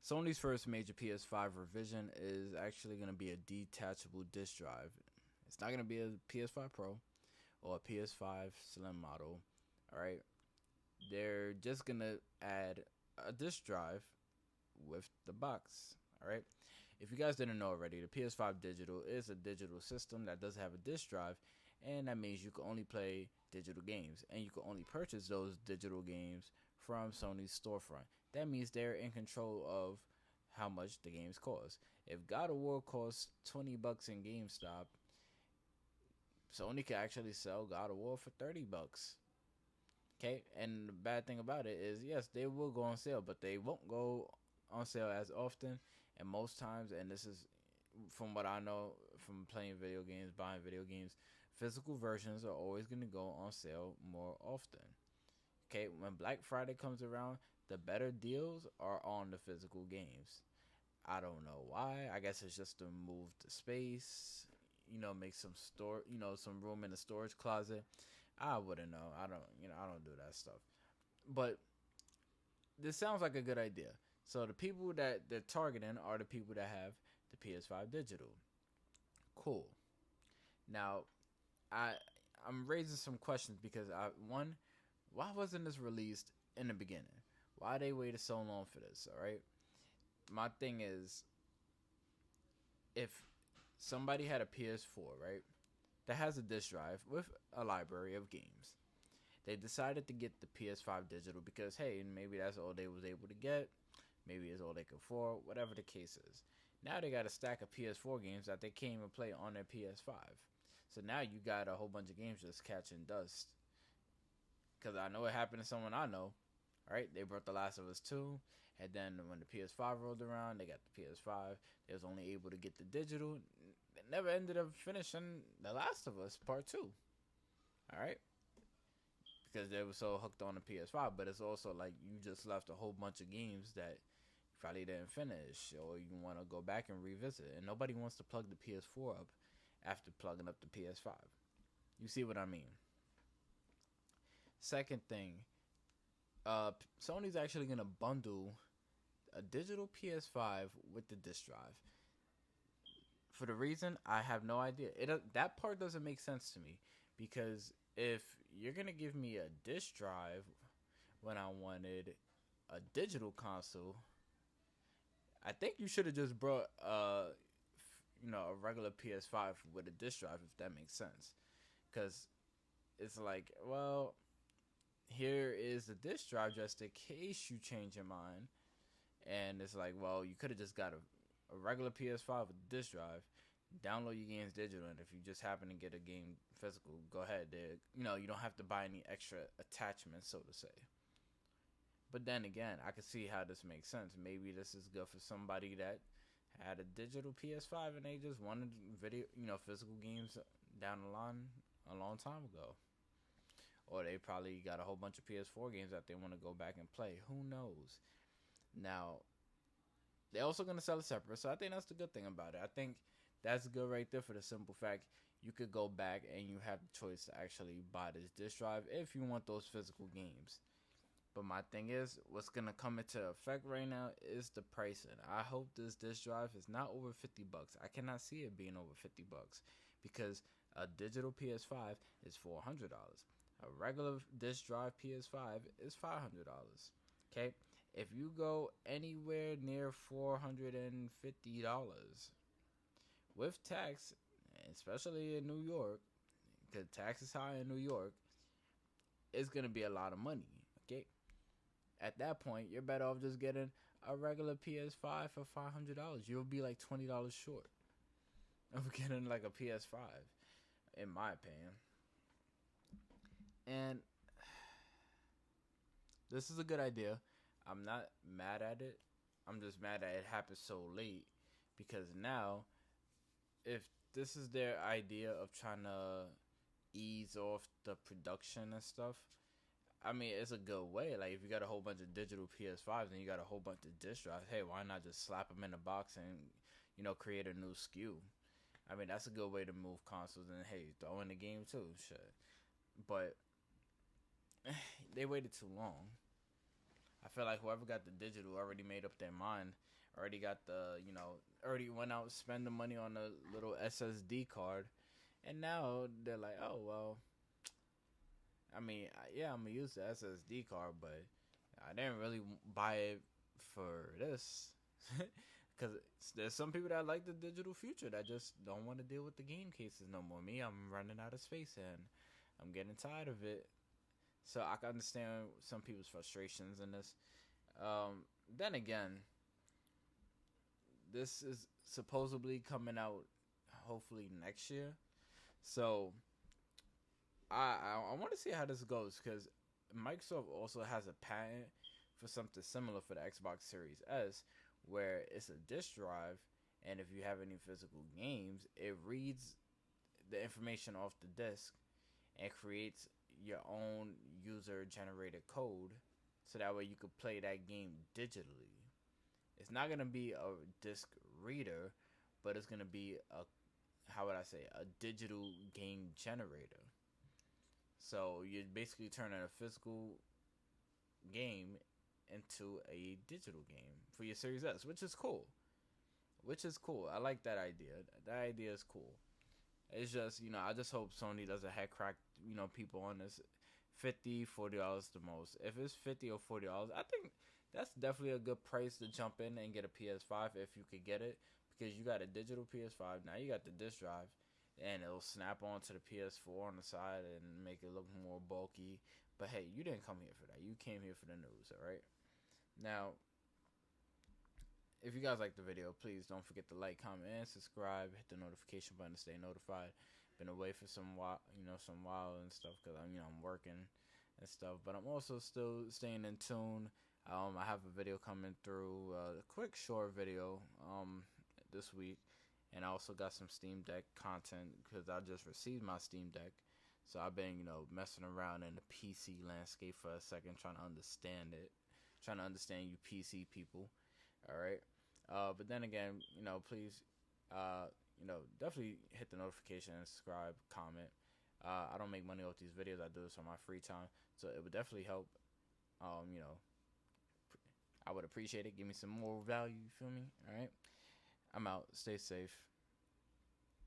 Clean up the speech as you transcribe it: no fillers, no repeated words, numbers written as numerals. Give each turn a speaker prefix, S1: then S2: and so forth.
S1: Sony's first major PS5 revision is actually going to be a detachable disc drive. It's not going to be a PS5 Pro or a PS5 Slim model. All right, they're just going to add a disc drive with the box. All right. If you guys didn't know already, the PS5 Digital is a digital system that does have a disc drive, and that means you can only play digital games, and you can only purchase those digital games from Sony's storefront. That means they're in control of how much the games cost. If God of War costs $20 in GameStop, Sony can actually sell God of War for $30. Okay, and the bad thing about it is, yes, they will go on sale, but they won't go on sale as often, and most times, and this is from what I know from playing video games, buying video games, physical versions are always going to go on sale more often. Okay, when Black Friday comes around, the better deals are on the physical games. I don't know why. I guess it's just to move the space, make some store, some room in the storage closet. I wouldn't know. I don't do that stuff. But this sounds like a good idea. So the people that they're targeting are the people that have the PS5 digital. Cool. Now, I I'm raising some questions because why wasn't this released in the beginning? Why they waited so long for this? All right. My thing is, if somebody had a PS4, right, that has a disc drive with a library of games, they decided to get the PS5 digital because, hey, maybe that's all they was able to get. Maybe it's all they could afford. Whatever the case is. Now they got a stack of PS4 games that they can't even play on their PS5. So now you got a whole bunch of games just catching dust. Because I know it happened to someone I know. All right, they brought The Last of Us 2, and then when the PS5 rolled around, they got the PS5. They was only able to get the digital. They never ended up finishing The Last of Us Part 2. All right, because they were so hooked on the PS5. But it's also like you just left a whole bunch of games that you probably didn't finish, or you want to go back and revisit. And nobody wants to plug the PS4 up after plugging up the PS5. You see what I mean? Second thing, Sony's actually gonna bundle a digital PS5 with the disc drive. For the reason I have no idea. That part doesn't make sense to me because if you're gonna give me a disc drive when I wanted a digital console, I think you should have just brought a regular PS5 with a disc drive, if that makes sense. Because it's like, well, here is the disc drive just in case you change your mind. And it's like, well, you could have just got a regular PS5 with a disc drive, download your games digital, and if you just happen to get a game physical, go ahead. You don't have to buy any extra attachments, so to say. But then again, I can see how this makes sense. Maybe this is good for somebody that had a digital PS5 and they just wanted physical games down the line a long time ago. Or they probably got a whole bunch of PS4 games that they want to go back and play. Who knows? Now, they're also going to sell it separate, so I think that's the good thing about it. I think that's good right there for the simple fact you could go back and you have the choice to actually buy this disc drive if you want those physical games. But my thing is, what's going to come into effect right now is the pricing. I hope this disc drive is not over $50. I cannot see it being over $50 because a digital PS5 is $400. A regular disc drive PS5 is $500. Okay? If you go anywhere near $450 with tax, especially in New York, because tax is high in New York, it's going to be a lot of money. Okay? At that point, you're better off just getting a regular PS5 for $500. You'll be like $20 short of getting like a PS5, in my opinion. And this is a good idea. I'm not mad at it. I'm just mad that it happened so late. Because now, if this is their idea of trying to ease off the production and stuff, I mean, it's a good way. Like, if you got a whole bunch of digital PS5s and you got a whole bunch of disc drives, hey, why not just slap them in a box and, create a new SKU? I mean, that's a good way to move consoles. And, hey, throw in the game, too. Shit. But they waited too long. I feel like whoever got the digital already made up their mind already got the, already went out, spend the money on a little SSD card, and now they're like, oh well, I mean, yeah, I'm gonna use the SSD card, but I didn't really buy it for this. Because there's some people that like the digital future that just don't want to deal with the game cases no more. Me, I'm running out of space and I'm getting tired of it. So I can understand some people's frustrations in this. Then again, this is supposedly coming out hopefully next year. So I want to see how this goes because Microsoft also has a patent for something similar for the Xbox Series S, where it's a disk drive, and if you have any physical games, it reads the information off the disk and creates your own user generated code, so that way you could play that game digitally. It's not gonna be a disc reader, but it's gonna be a, how would I say, a digital game generator. So you're basically turning a physical game into a digital game for your Series S, which is cool. Which is cool. I like that idea. That idea is cool. It's just, I just hope Sony doesn't head crack, people on this. $50, $40 the most. If it's $50 or $40, I think that's definitely a good price to jump in and get a PS5 if you could get it. Because you got a digital PS5, now you got the disc drive, and it'll snap onto the PS4 on the side and make it look more bulky. But hey, you didn't come here for that. You came here for the news, alright? Now, if you guys like the video, please don't forget to like, comment, and subscribe. Hit the notification button to stay notified. Been away for some while, and stuff because I'm working and stuff. But I'm also still staying in tune. I have a video coming through, a quick short video, this week, and I also got some Steam Deck content because I just received my Steam Deck. So I've been, messing around in the PC landscape for a second, trying to understand it, trying to understand you PC people. All right. But then again, please, definitely hit the notification and subscribe, comment. I don't make money off these videos. I do this on my free time, so it would definitely help. I would appreciate it. Give me some more value. You feel me? All right. I'm out. Stay safe.